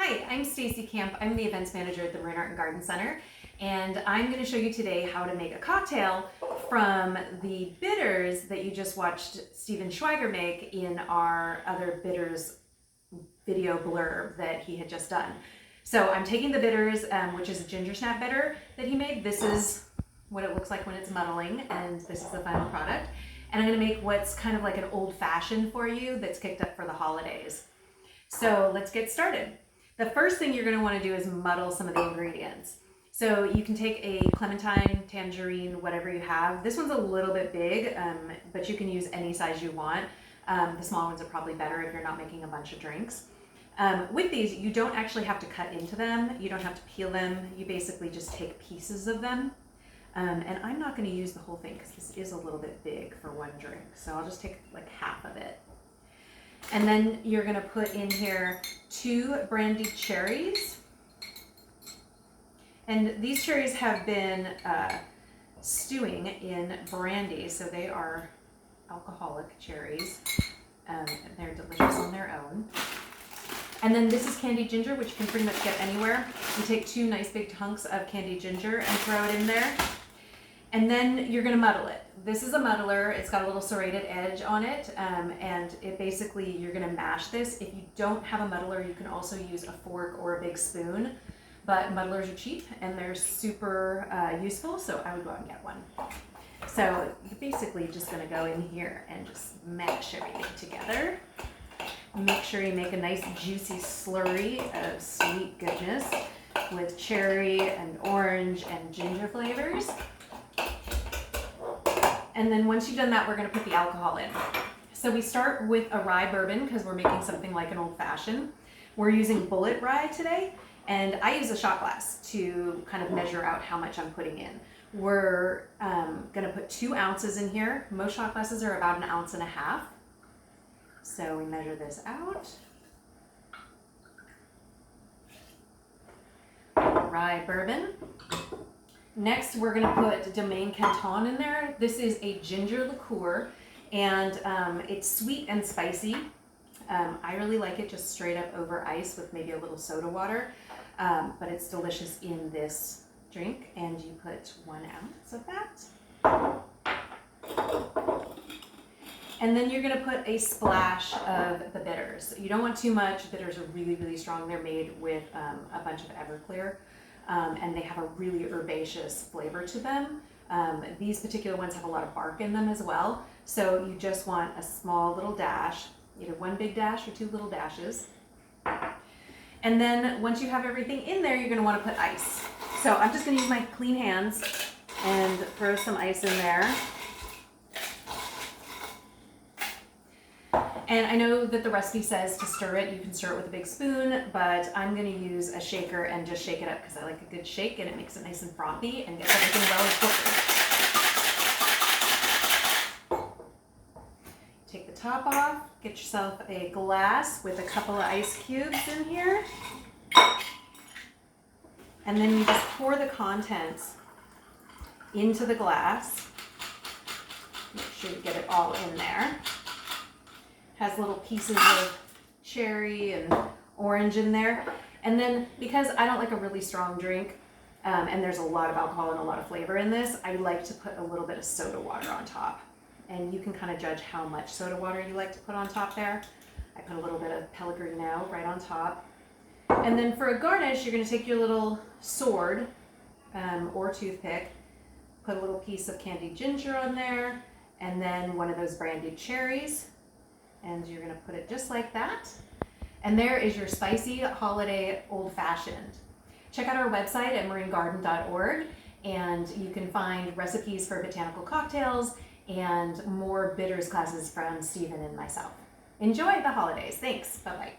Hi, I'm Stacy Camp. I'm the events manager at the Marin Art and Garden Center, and I'm going to show you today how to make a cocktail from the bitters that you just watched Steven Schweiger make in our other bitters video blurb that he had just done. So I'm taking the bitters, which is a ginger snap bitter that he made. This is what it looks like when it's muddling, and this is the final product. And I'm going to make what's kind of like an old fashioned for you that's kicked up for the holidays. So let's get started. The first thing you're going to want to do is muddle some of the ingredients. So you can take a clementine, tangerine, whatever you have. This one's a little bit big, but you can use any size you want. The small ones are probably better if you're not making a bunch of drinks. With these, you don't actually have to cut into them. You don't have to peel them. You basically just take pieces of them. And I'm not going to use the whole thing because this is a little bit big for one drink. So I'll just take like half of it. And then you're going to put in here 2 brandied cherries. And these cherries have been stewing in brandy, so they are alcoholic cherries. They're delicious on their own. And then this is candied ginger, which you can pretty much get anywhere. You take 2 nice big hunks of candied ginger and throw it in there. And then you're going to muddle it. This is a muddler. It's got a little serrated edge on it, and it basically, you're going to mash this. If you don't have a muddler, you can also use a fork or a big spoon, but muddlers are cheap and they're super useful, so I would go out and get one. So you're basically just going to go in here and just mash everything together. Make sure you make a nice juicy slurry of sweet goodness with cherry and orange and ginger flavors. And then once you've done that, we're going to put the alcohol in. So we start with a rye bourbon because we're making something like an old fashioned. We're using bullet rye today, and I use a shot glass to kind of measure out how much I'm putting in. We're going to put 2 ounces in here. Most shot glasses are about 1.5 ounces. So we measure this out. Rye bourbon. Next, we're going to put Domaine Canton in there. This is a ginger liqueur, and it's sweet and spicy. I really like it just straight up over ice with maybe a little soda water, but it's delicious in this drink, and you put 1 ounce of that. And then you're going to put a splash of the bitters. You don't want too much. Bitters are really, really strong. They're made with a bunch of Everclear. And they have a really herbaceous flavor to them. These particular ones have a lot of bark in them as well. So you just want a small little dash, either 1 big dash or 2 little dashes. And then once you have everything in there, you're going to want to put ice. So I'm just going to use my clean hands and throw some ice in there. And I know that the recipe says to stir it. You can stir it with a big spoon, but I'm going to use a shaker and just shake it up because I like a good shake and it makes it nice and frothy and gets everything well incorporated. Take the top off, get yourself a glass with a couple of ice cubes in here. And then you just pour the contents into the glass. Make sure you get it all in there. Has little pieces of cherry and orange in there. And then because I don't like a really strong drink, and there's a lot of alcohol and a lot of flavor in this, I like to put a little bit of soda water on top. And you can kind of judge how much soda water you like to put on top there. I put a little bit of Pellegrino right on top. And then for a garnish, you're going to take your little sword or toothpick, put a little piece of candied ginger on there, and then one of those brandied cherries. And you're going to put it just like that. And there is your spicy holiday old-fashioned. Check out our website at maringarden.org, and you can find recipes for botanical cocktails and more bitters classes from Stephen and myself. Enjoy the holidays. Thanks. Bye-bye.